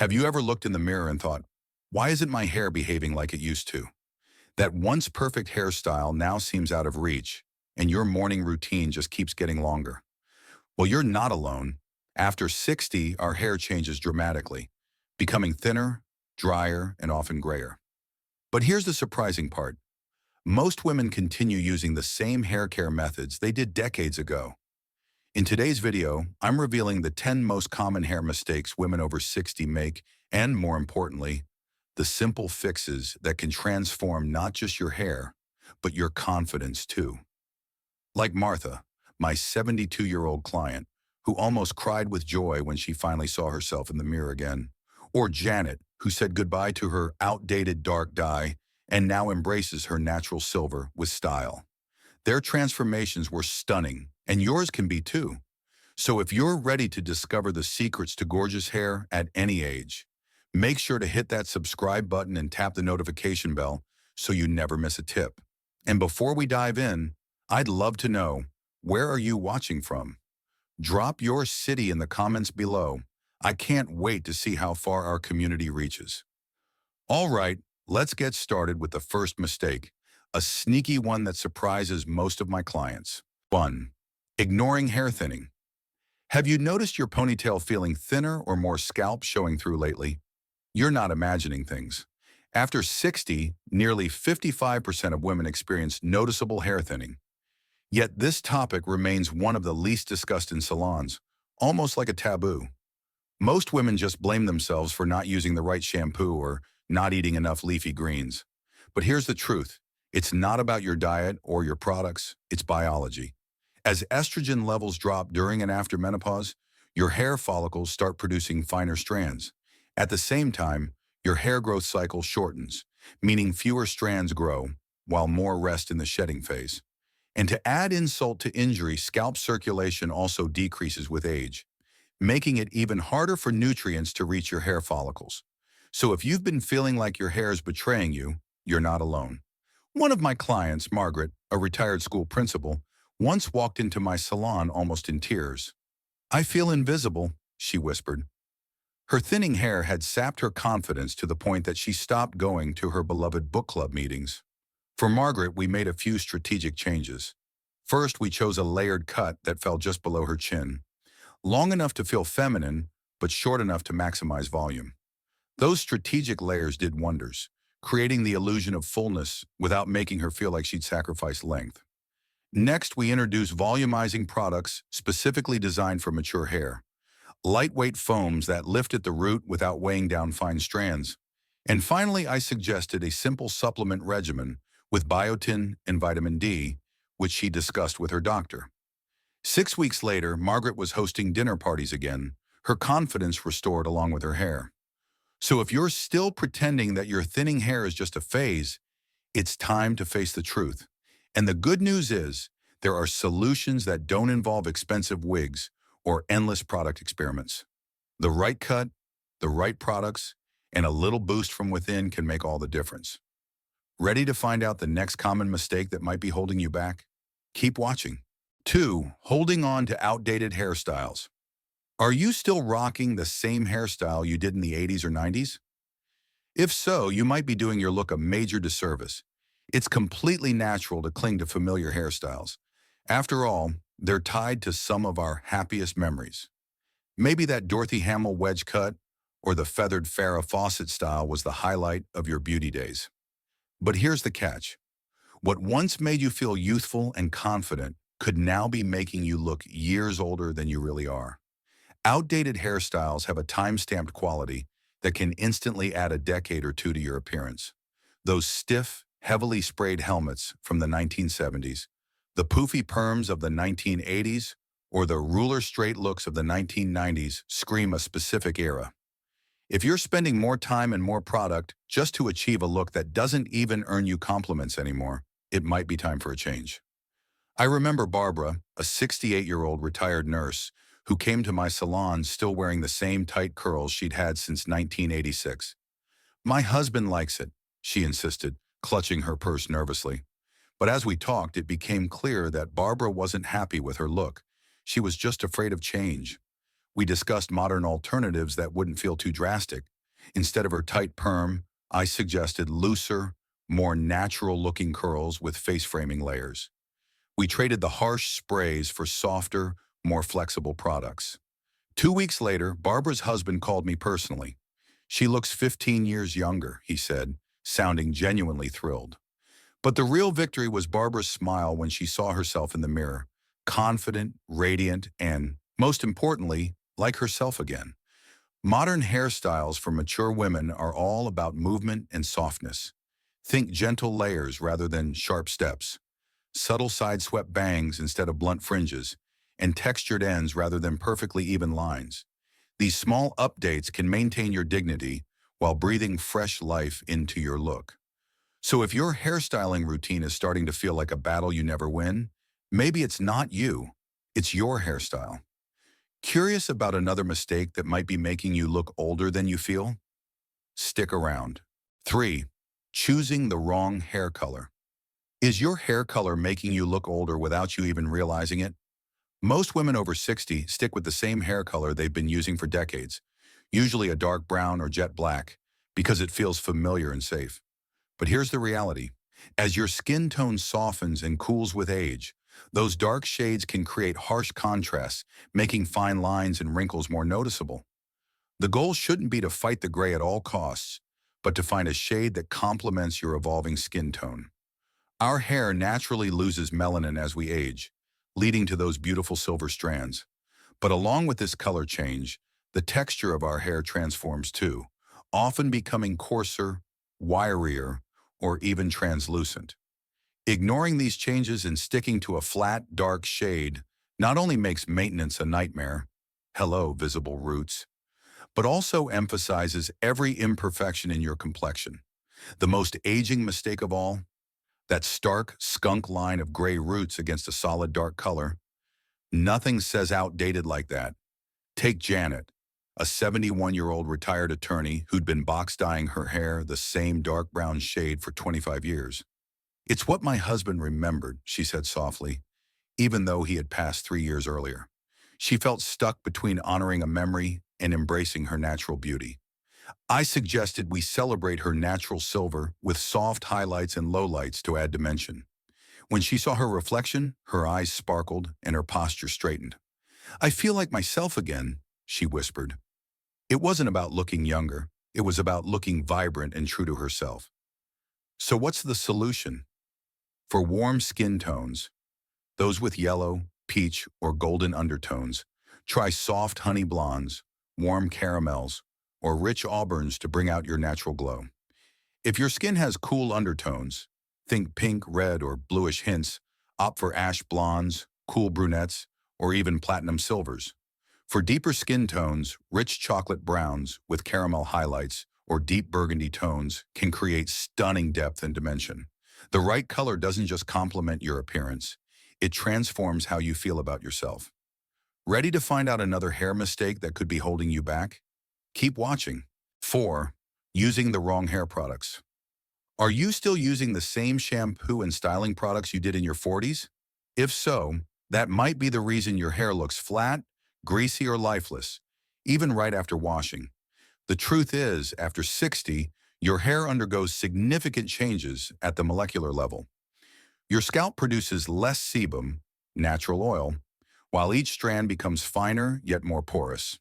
Have you ever looked in the mirror and thought, why isn't my hair behaving like it used to? That once perfect hairstyle now seems out of reach, and your morning routine just keeps getting longer. Well, you're not alone. After 60, our hair changes dramatically, becoming thinner, drier, and often grayer. But here's the surprising part. Most women continue using the same hair care methods they did decades ago. In today's video, I'm revealing the 10 most common hair mistakes women over 60 make, and more importantly, the simple fixes that can transform not just your hair, but your confidence too. Like Martha, my 72-year-old client, who almost cried with joy when she finally saw herself in the mirror again. Or Janet, who said goodbye to her outdated dark dye and now embraces her natural silver with style. Their transformations were stunning, and yours can be too. So if you're ready to discover the secrets to gorgeous hair at any age, make sure to hit that subscribe button and tap the notification bell so you never miss a tip. And before we dive in, I'd love to know, where are you watching from? Drop your city in the comments below. I can't wait to see how far our community reaches. All right, let's get started with the first mistake, a sneaky one that surprises most of my clients. 1. Ignoring hair thinning. Have you noticed your ponytail feeling thinner or more scalp showing through lately? You're not imagining things. After 60, nearly 55% of women experience noticeable hair thinning. Yet this topic remains one of the least discussed in salons, almost like a taboo. Most women just blame themselves for not using the right shampoo or not eating enough leafy greens. But here's the truth. It's not about your diet or your products, it's biology. As estrogen levels drop during and after menopause, your hair follicles start producing finer strands. At the same time, your hair growth cycle shortens, meaning fewer strands grow, while more rest in the shedding phase. And to add insult to injury, scalp circulation also decreases with age, making it even harder for nutrients to reach your hair follicles. So if you've been feeling like your hair is betraying you, you're not alone. One of my clients, Margaret, a retired school principal, once walked into my salon almost in tears. "I feel invisible," she whispered. Her thinning hair had sapped her confidence to the point that she stopped going to her beloved book club meetings. For Margaret, we made a few strategic changes. First, we chose a layered cut that fell just below her chin, long enough to feel feminine, but short enough to maximize volume. Those strategic layers did wonders, creating the illusion of fullness without making her feel like she'd sacrificed length. Next, we introduced volumizing products specifically designed for mature hair. Lightweight foams that lift at the root without weighing down fine strands. And finally, I suggested a simple supplement regimen with biotin and vitamin D, which she discussed with her doctor. 6 weeks later, Margaret was hosting dinner parties again, her confidence restored along with her hair. So if you're still pretending that your thinning hair is just a phase, it's time to face the truth. And the good news is, there are solutions that don't involve expensive wigs or endless product experiments. The right cut, the right products, and a little boost from within can make all the difference. Ready to find out the next common mistake that might be holding you back? Keep watching. 2. Holding on to outdated hairstyles. Are you still rocking the same hairstyle you did in the 80s or 90s? If so, you might be doing your look a major disservice. It's completely natural to cling to familiar hairstyles. After all, they're tied to some of our happiest memories. Maybe that Dorothy Hamill wedge cut or the feathered Farrah Fawcett style was the highlight of your beauty days. But here's the catch. What once made you feel youthful and confident could now be making you look years older than you really are. Outdated hairstyles have a time-stamped quality that can instantly add a decade or two to your appearance. Those stiff, heavily sprayed helmets from the 1970s, the poofy perms of the 1980s, or the ruler-straight looks of the 1990s scream a specific era. If you're spending more time and more product just to achieve a look that doesn't even earn you compliments anymore, it might be time for a change. I remember Barbara, a 68-year-old retired nurse, who came to my salon still wearing the same tight curls she'd had since 1986. "My husband likes it," she insisted, clutching her purse nervously. But as we talked, it became clear that Barbara wasn't happy with her look. She was just afraid of change. We discussed modern alternatives that wouldn't feel too drastic. Instead of her tight perm, I suggested looser, more natural-looking curls with face-framing layers. We traded the harsh sprays for softer, more flexible products. 2 weeks later, Barbara's husband called me personally. "She looks 15 years younger," he said, sounding genuinely thrilled. But the real victory was Barbara's smile when she saw herself in the mirror, confident, radiant, and, most importantly, like herself again. Modern hairstyles for mature women are all about movement and softness. Think gentle layers rather than sharp steps, subtle side-swept bangs instead of blunt fringes, and textured ends rather than perfectly even lines. These small updates can maintain your dignity while breathing fresh life into your look. So if your hairstyling routine is starting to feel like a battle you never win, maybe it's not you, it's your hairstyle. Curious about another mistake that might be making you look older than you feel? Stick around. 3. Choosing the wrong hair color. Is your hair color making you look older without you even realizing it? Most women over 60 stick with the same hair color they've been using for decades, usually a dark brown or jet black, because it feels familiar and safe. But here's the reality. As your skin tone softens and cools with age, those dark shades can create harsh contrasts, making fine lines and wrinkles more noticeable. The goal shouldn't be to fight the gray at all costs, but to find a shade that complements your evolving skin tone. Our hair naturally loses melanin as we age, leading to those beautiful silver strands. But along with this color change, the texture of our hair transforms too, often becoming coarser, wirier, or even translucent. Ignoring these changes and sticking to a flat, dark shade not only makes maintenance a nightmare, hello, visible roots, but also emphasizes every imperfection in your complexion. The most aging mistake of all, that stark, skunk line of gray roots against a solid dark color. Nothing says outdated like that. Take Janet, a 71-year-old retired attorney who'd been box dyeing her hair the same dark brown shade for 25 years. "It's what my husband remembered," she said softly, even though he had passed 3 years earlier. She felt stuck between honoring a memory and embracing her natural beauty. I suggested we celebrate her natural silver with soft highlights and lowlights to add dimension. When she saw her reflection, her eyes sparkled and her posture straightened. "I feel like myself again," she whispered. It wasn't about looking younger. It was about looking vibrant and true to herself. So what's the solution? For warm skin tones, those with yellow, peach, or golden undertones, try soft honey blondes, warm caramels, or rich auburns to bring out your natural glow. If your skin has cool undertones, think pink, red, or bluish hints, opt for ash blondes, cool brunettes, or even platinum silvers. For deeper skin tones, rich chocolate browns with caramel highlights or deep burgundy tones can create stunning depth and dimension. The right color doesn't just complement your appearance, it transforms how you feel about yourself. Ready to find out another hair mistake that could be holding you back? Keep watching. 4. Using the wrong hair products. Are you still using the same shampoo and styling products you did in your 40s? If so, that might be the reason your hair looks flat, greasy, or lifeless, even right after washing. The truth is, after 60, your hair undergoes significant changes at the molecular level. Your scalp produces less sebum, natural oil, while each strand becomes finer yet more porous.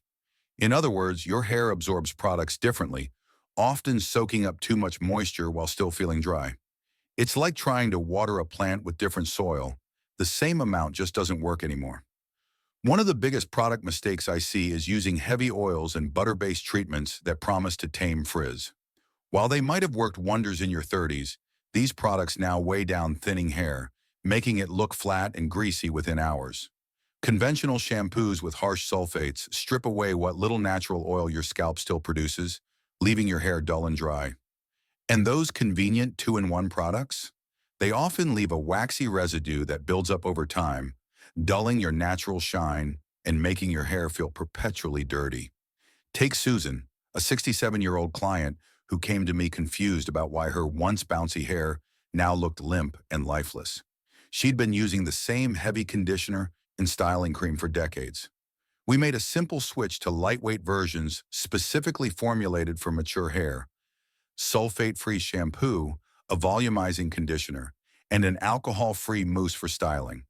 In other words, your hair absorbs products differently, often soaking up too much moisture while still feeling dry. It's like trying to water a plant with different soil. The same amount just doesn't work anymore. One of the biggest product mistakes I see is using heavy oils and butter-based treatments that promise to tame frizz. While they might have worked wonders in your 30s, these products now weigh down thinning hair, making it look flat and greasy within hours. Conventional shampoos with harsh sulfates strip away what little natural oil your scalp still produces, leaving your hair dull and dry. And those convenient two-in-one products? They often leave a waxy residue that builds up over time, dulling your natural shine and making your hair feel perpetually dirty. Take Susan, a 67-year-old client who came to me confused about why her once bouncy hair now looked limp and lifeless. She'd been using the same heavy conditioner and styling cream for decades. We made a simple switch to lightweight versions specifically formulated for mature hair, sulfate-free shampoo, a volumizing conditioner, and an alcohol-free mousse for styling.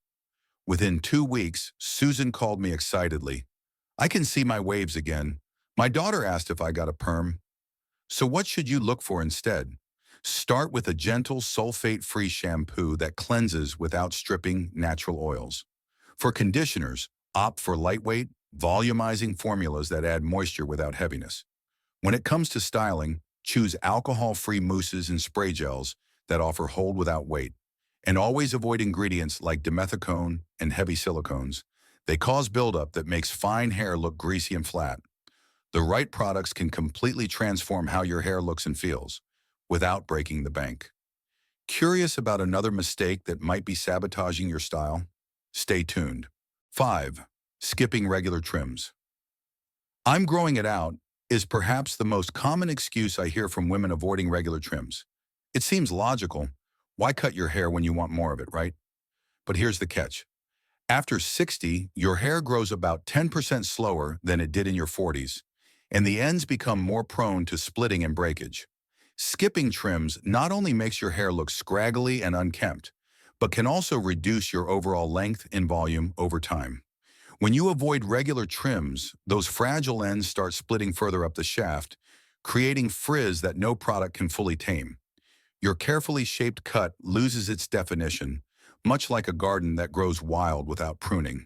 Within 2 weeks, Susan called me excitedly. "I can see my waves again. My daughter asked if I got a perm." So what should you look for instead? Start with a gentle sulfate-free shampoo that cleanses without stripping natural oils. For conditioners, opt for lightweight, volumizing formulas that add moisture without heaviness. When it comes to styling, choose alcohol-free mousses and spray gels that offer hold without weight. And always avoid ingredients like dimethicone and heavy silicones. They cause buildup that makes fine hair look greasy and flat. The right products can completely transform how your hair looks and feels, without breaking the bank. Curious about another mistake that might be sabotaging your style? Stay tuned. 5. Skipping regular trims. "I'm growing it out" is perhaps the most common excuse I hear from women avoiding regular trims. It seems logical. Why cut your hair when you want more of it, right? But here's the catch. After 60, your hair grows about 10% slower than it did in your 40s, and the ends become more prone to splitting and breakage. Skipping trims not only makes your hair look scraggly and unkempt, but can also reduce your overall length and volume over time. When you avoid regular trims, those fragile ends start splitting further up the shaft, creating frizz that no product can fully tame. Your carefully shaped cut loses its definition, much like a garden that grows wild without pruning.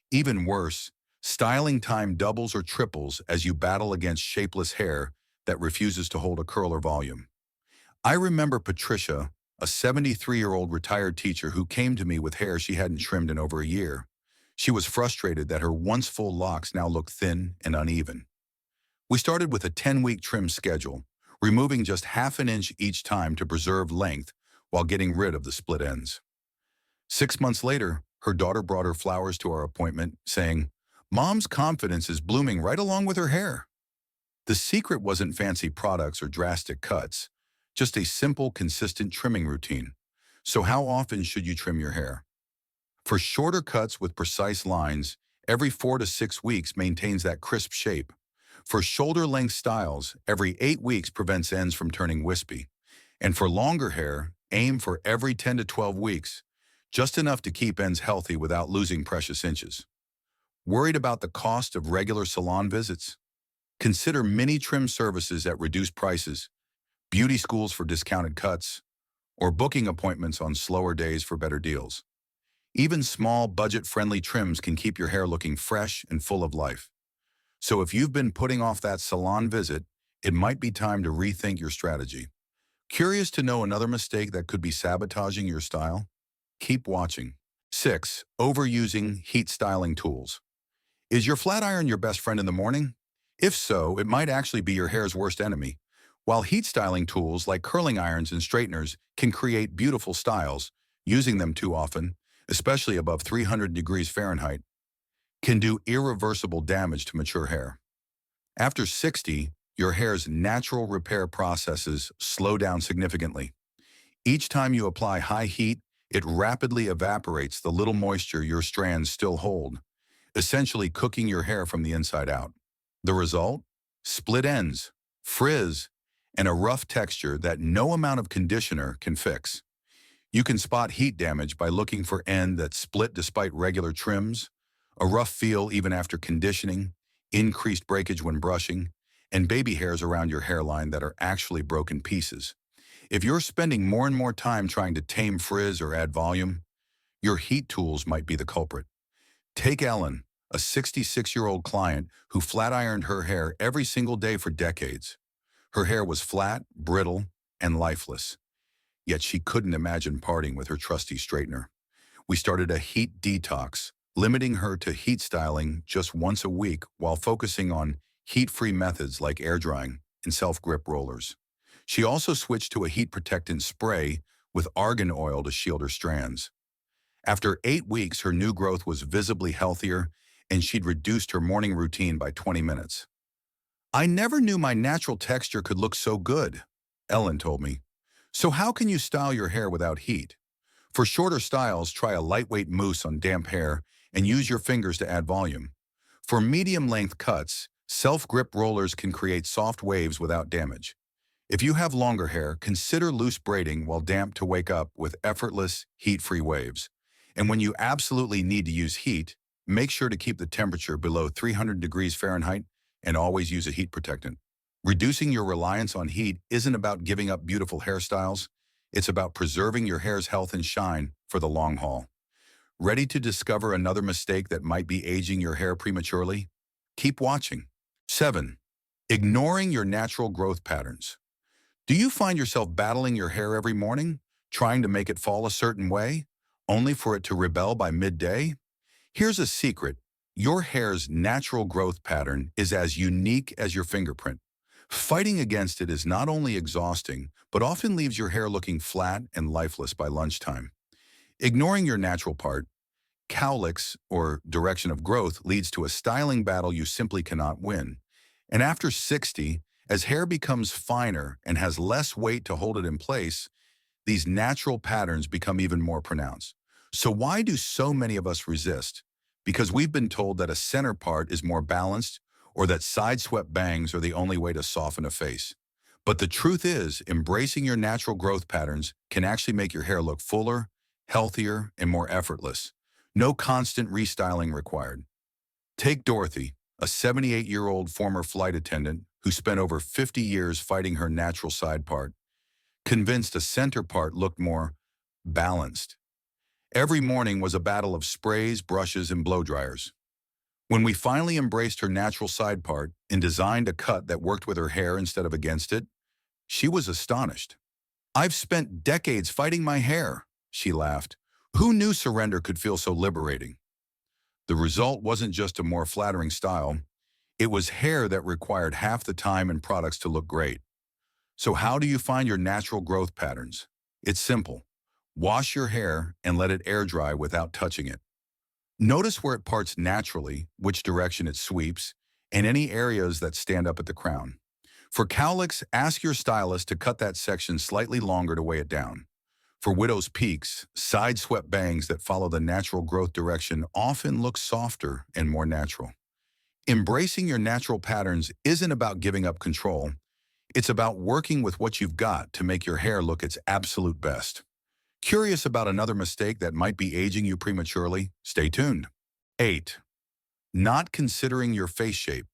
Even worse, styling time doubles or triples as you battle against shapeless hair that refuses to hold a curl or volume. I remember Patricia, a 73-year-old retired teacher who came to me with hair she hadn't trimmed in over a year. She was frustrated that her once full locks now looked thin and uneven. We started with a 10-week trim schedule, removing just half an inch each time to preserve length while getting rid of the split ends. 6 months later, her daughter brought her flowers to our appointment, saying, "Mom's confidence is blooming right along with her hair." The secret wasn't fancy products or drastic cuts, just a simple, consistent trimming routine. So how often should you trim your hair? For shorter cuts with precise lines, every 4 to 6 weeks maintains that crisp shape. For shoulder-length styles, every 8 weeks prevents ends from turning wispy. And for longer hair, aim for every 10 to 12 weeks, just enough to keep ends healthy without losing precious inches. Worried about the cost of regular salon visits? Consider mini trim services at reduced prices, beauty schools for discounted cuts, or booking appointments on slower days for better deals. Even small, budget-friendly trims can keep your hair looking fresh and full of life. So if you've been putting off that salon visit, it might be time to rethink your strategy. Curious to know another mistake that could be sabotaging your style? Keep watching. 6. Overusing heat styling tools. Is your flat iron your best friend in the morning? If so, it might actually be your hair's worst enemy. While heat styling tools like curling irons and straighteners can create beautiful styles, using them too often, especially above 300 degrees Fahrenheit, can do irreversible damage to mature hair. After 60, your hair's natural repair processes slow down significantly. Each time you apply high heat, it rapidly evaporates the little moisture your strands still hold, essentially cooking your hair from the inside out. The result? Split ends, frizz, and a rough texture that no amount of conditioner can fix. You can spot heat damage by looking for end that split despite regular trims, a rough feel even after conditioning, increased breakage when brushing, and baby hairs around your hairline that are actually broken pieces. If you're spending more and more time trying to tame frizz or add volume, your heat tools might be the culprit. Take Ellen, a 66-year-old client who flat ironed her hair every single day for decades. Her hair was flat, brittle, and lifeless. Yet she couldn't imagine parting with her trusty straightener. We started a heat detox, limiting her to heat styling just once a week while focusing on heat-free methods like air drying and self-grip rollers. She also switched to a heat protectant spray with argan oil to shield her strands. After 8 weeks, her new growth was visibly healthier, and she'd reduced her morning routine by 20 minutes. "I never knew my natural texture could look so good," Ellen told me. So how can you style your hair without heat? For shorter styles, try a lightweight mousse on damp hair and use your fingers to add volume. For medium-length cuts, self-grip rollers can create soft waves without damage. If you have longer hair, consider loose braiding while damp to wake up with effortless, heat-free waves. And when you absolutely need to use heat, make sure to keep the temperature below 300 degrees Fahrenheit and always use a heat protectant. Reducing your reliance on heat isn't about giving up beautiful hairstyles. It's about preserving your hair's health and shine for the long haul. Ready to discover another mistake that might be aging your hair prematurely? Keep watching. 7. Ignoring your natural growth patterns. Do you find yourself battling your hair every morning, trying to make it fall a certain way, only for it to rebel by midday? Here's a secret. Your hair's natural growth pattern is as unique as your fingerprint. Fighting against it is not only exhausting, but often leaves your hair looking flat and lifeless by lunchtime. Ignoring your natural part, cowlicks, or direction of growth, leads to a styling battle you simply cannot win. And after 60, as hair becomes finer and has less weight to hold it in place, these natural patterns become even more pronounced. So why do so many of us resist? Because we've been told that a center part is more balanced or that side-swept bangs are the only way to soften a face. But the truth is, embracing your natural growth patterns can actually make your hair look fuller, healthier, and more effortless. No constant restyling required. Take Dorothy, a 78-year-old former flight attendant who spent over 50 years fighting her natural side part, convinced a center part looked more balanced. Every morning was a battle of sprays, brushes, and blow dryers. When we finally embraced her natural side part and designed a cut that worked with her hair instead of against it, she was astonished. "I've spent decades fighting my hair," she laughed. "Who knew surrender could feel so liberating?" The result wasn't just a more flattering style, it was hair that required half the time and products to look great. So how do you find your natural growth patterns? It's simple. Wash your hair and let it air dry without touching it. Notice where it parts naturally, which direction it sweeps, and any areas that stand up at the crown. For cowlicks, ask your stylist to cut that section slightly longer to weigh it down. For widow's peaks, side-swept bangs that follow the natural growth direction often look softer and more natural. Embracing your natural patterns isn't about giving up control. It's about working with what you've got to make your hair look its absolute best. Curious about another mistake that might be aging you prematurely? Stay tuned. 8. Not considering your face shape.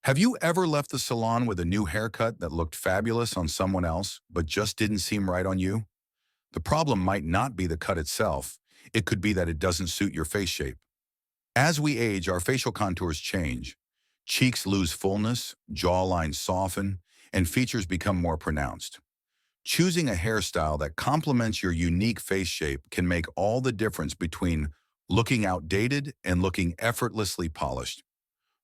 Have you ever left the salon with a new haircut that looked fabulous on someone else, but just didn't seem right on you? The problem might not be the cut itself. It could be that it doesn't suit your face shape. As we age, our facial contours change. Cheeks lose fullness, jawlines soften, and features become more pronounced. Choosing a hairstyle that complements your unique face shape can make all the difference between looking outdated and looking effortlessly polished.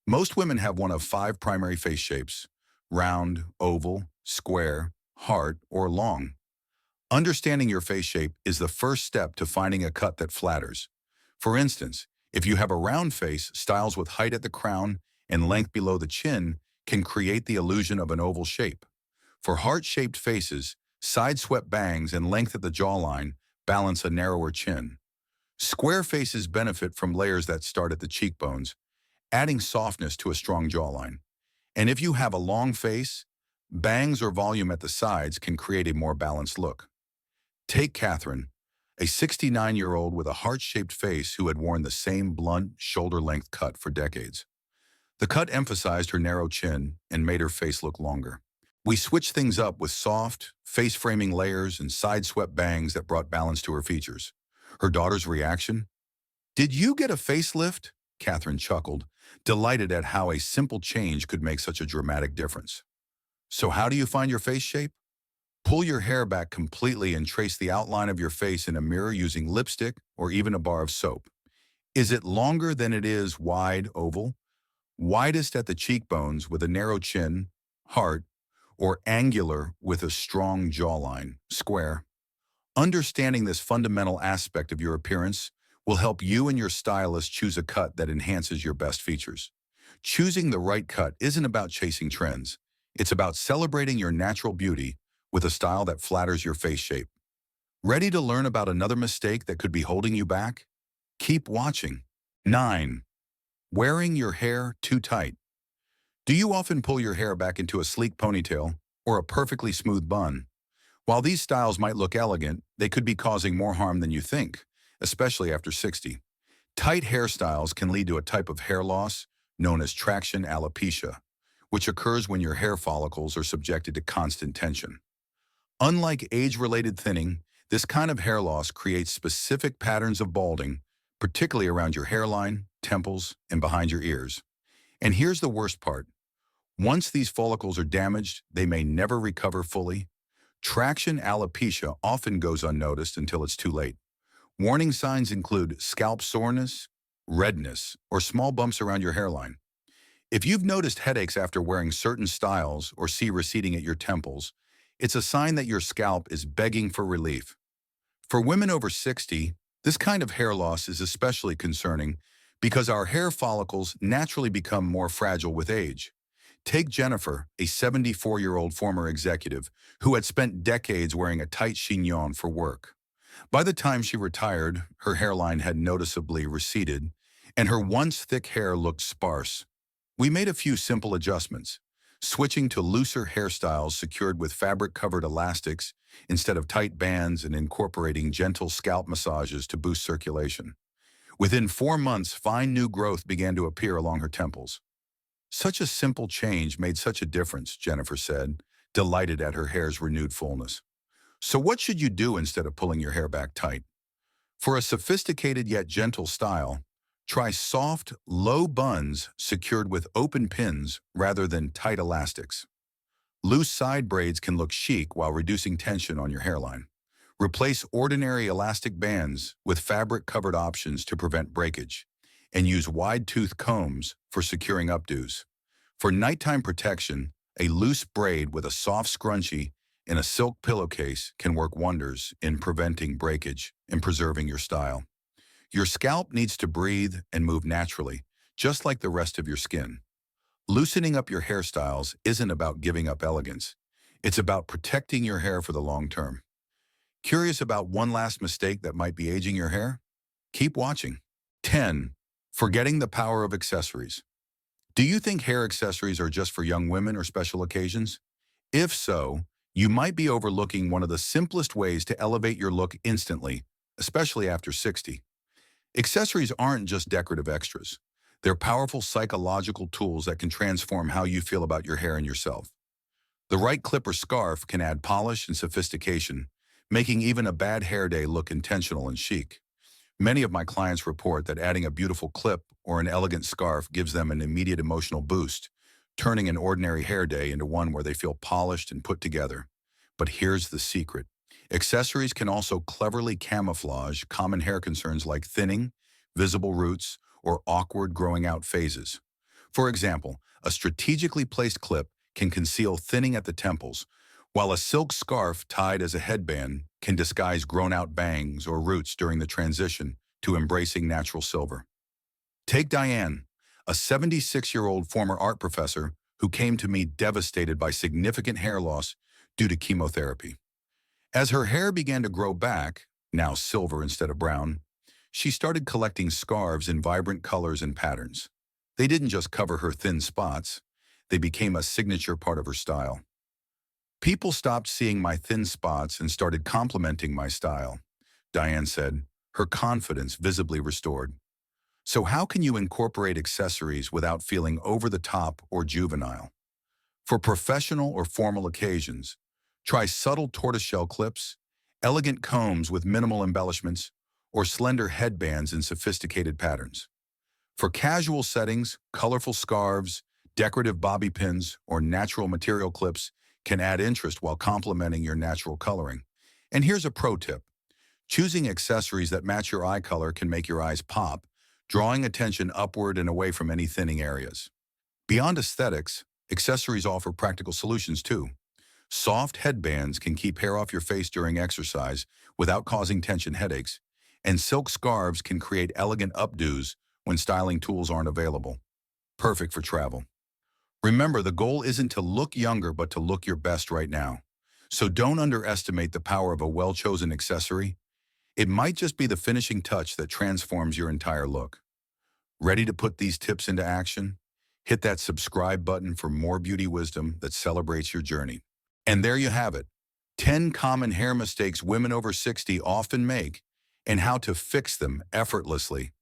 Most women have one of 5 primary face shapes: round, oval, square, heart, or long. Understanding your face shape is the first step to finding a cut that flatters. For instance, if you have a round face, styles with height at the crown and length below the chin can create the illusion of an oval shape. For heart-shaped faces, side-swept bangs and length at the jawline balance a narrower chin. Square faces benefit from layers that start at the cheekbones, adding softness to a strong jawline. And if you have a long face, bangs or volume at the sides can create a more balanced look. Take Catherine, a 69-year-old with a heart-shaped face who had worn the same blunt, shoulder-length cut for decades. The cut emphasized her narrow chin and made her face look longer. We switched things up with soft, face-framing layers and side-swept bangs that brought balance to her features. Her daughter's reaction? "Did you get a facelift?" Catherine chuckled, delighted at how a simple change could make such a dramatic difference. So how do you find your face shape? Pull your hair back completely and trace the outline of your face in a mirror using lipstick or even a bar of soap. Is it longer than it is wide, oval? Widest at the cheekbones with a narrow chin, heart, or angular with a strong jawline, square? Understanding this fundamental aspect of your appearance will help you and your stylist choose a cut that enhances your best features. Choosing the right cut isn't about chasing trends. It's about celebrating your natural beauty with a style that flatters your face shape. Ready to learn about another mistake that could be holding you back? Keep watching. 9. Wearing your hair too tight. Do you often pull your hair back into a sleek ponytail or a perfectly smooth bun? While these styles might look elegant, they could be causing more harm than you think, especially after 60. Tight hairstyles can lead to a type of hair loss known as traction alopecia, which occurs when your hair follicles are subjected to constant tension. Unlike age-related thinning, this kind of hair loss creates specific patterns of balding, particularly around your hairline, temples, and behind your ears. And here's the worst part. Once these follicles are damaged, they may never recover fully. Traction alopecia often goes unnoticed until it's too late. Warning signs include scalp soreness, redness, or small bumps around your hairline. If you've noticed headaches after wearing certain styles or see receding at your temples, it's a sign that your scalp is begging for relief. For women over 60, this kind of hair loss is especially concerning because our hair follicles naturally become more fragile with age. Take Jennifer, a 74-year-old former executive who had spent decades wearing a tight chignon for work. By the time she retired, her hairline had noticeably receded, and her once thick hair looked sparse. We made a few simple adjustments, switching to looser hairstyles secured with fabric-covered elastics instead of tight bands and incorporating gentle scalp massages to boost circulation. Within 4 months, fine new growth began to appear along her temples. Such a simple change made such a difference, Jennifer said, delighted at her hair's renewed fullness. So what should you do instead of pulling your hair back tight? For a sophisticated yet gentle style, try soft, low buns secured with open pins rather than tight elastics. Loose side braids can look chic while reducing tension on your hairline. Replace ordinary elastic bands with fabric-covered options to prevent breakage, and use wide-tooth combs for securing updos. For nighttime protection, a loose braid with a soft scrunchie in a silk pillowcase can work wonders in preventing breakage and preserving your style. Your scalp needs to breathe and move naturally, just like the rest of your skin. Loosening up your hairstyles isn't about giving up elegance. It's about protecting your hair for the long term. Curious about one last mistake that might be aging your hair? Keep watching. 10. Forgetting the power of accessories. Do you think hair accessories are just for young women or special occasions? If so, you might be overlooking one of the simplest ways to elevate your look instantly, especially after 60. Accessories aren't just decorative extras. They're powerful psychological tools that can transform how you feel about your hair and yourself. The right clip or scarf can add polish and sophistication, making even a bad hair day look intentional and chic. Many of my clients report that adding a beautiful clip or an elegant scarf gives them an immediate emotional boost, turning an ordinary hair day into one where they feel polished and put together. But here's the secret. Accessories can also cleverly camouflage common hair concerns like thinning, visible roots, or awkward growing out phases. For example, a strategically placed clip can conceal thinning at the temples, while a silk scarf tied as a headband can disguise grown-out bangs or roots during the transition to embracing natural silver. Take Diane, a 76-year-old former art professor who came to me devastated by significant hair loss due to chemotherapy. As her hair began to grow back, now silver instead of brown, she started collecting scarves in vibrant colors and patterns. They didn't just cover her thin spots, they became a signature part of her style. People stopped seeing my thin spots and started complimenting my style, Diane said, her confidence visibly restored. So how can you incorporate accessories without feeling over the top or juvenile? For professional or formal occasions, try subtle tortoiseshell clips, elegant combs with minimal embellishments, or slender headbands in sophisticated patterns. For casual settings, colorful scarves, decorative bobby pins, or natural material clips can add interest while complementing your natural coloring. And here's a pro tip. Choosing accessories that match your eye color can make your eyes pop, drawing attention upward and away from any thinning areas. Beyond aesthetics, accessories offer practical solutions too. Soft headbands can keep hair off your face during exercise without causing tension headaches, and silk scarves can create elegant updos when styling tools aren't available. Perfect for travel. Remember, the goal isn't to look younger but to look your best right now. So don't underestimate the power of a well-chosen accessory. It might just be the finishing touch that transforms your entire look. Ready to put these tips into action? Hit that subscribe button for more beauty wisdom that celebrates your journey. And there you have it, 10 common hair mistakes women over 60 often make and how to fix them effortlessly.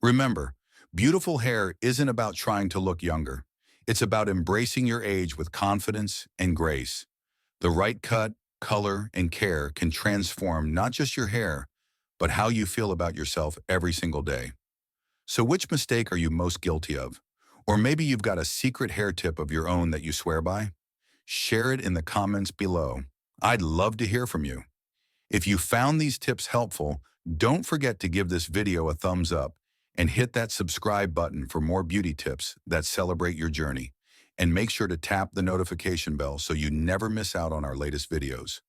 Remember, beautiful hair isn't about trying to look younger. It's about embracing your age with confidence and grace. The right cut, color, and care can transform not just your hair, but how you feel about yourself every single day. So which mistake are you most guilty of? Or maybe you've got a secret hair tip of your own that you swear by? Share it in the comments below. I'd love to hear from you. If you found these tips helpful, don't forget to give this video a thumbs up and hit that subscribe button for more beauty tips that celebrate your journey. And make sure to tap the notification bell so you never miss out on our latest videos.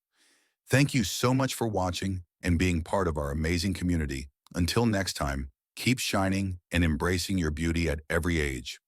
Thank you so much for watching and being part of our amazing community. Until next time, keep shining and embracing your beauty at every age.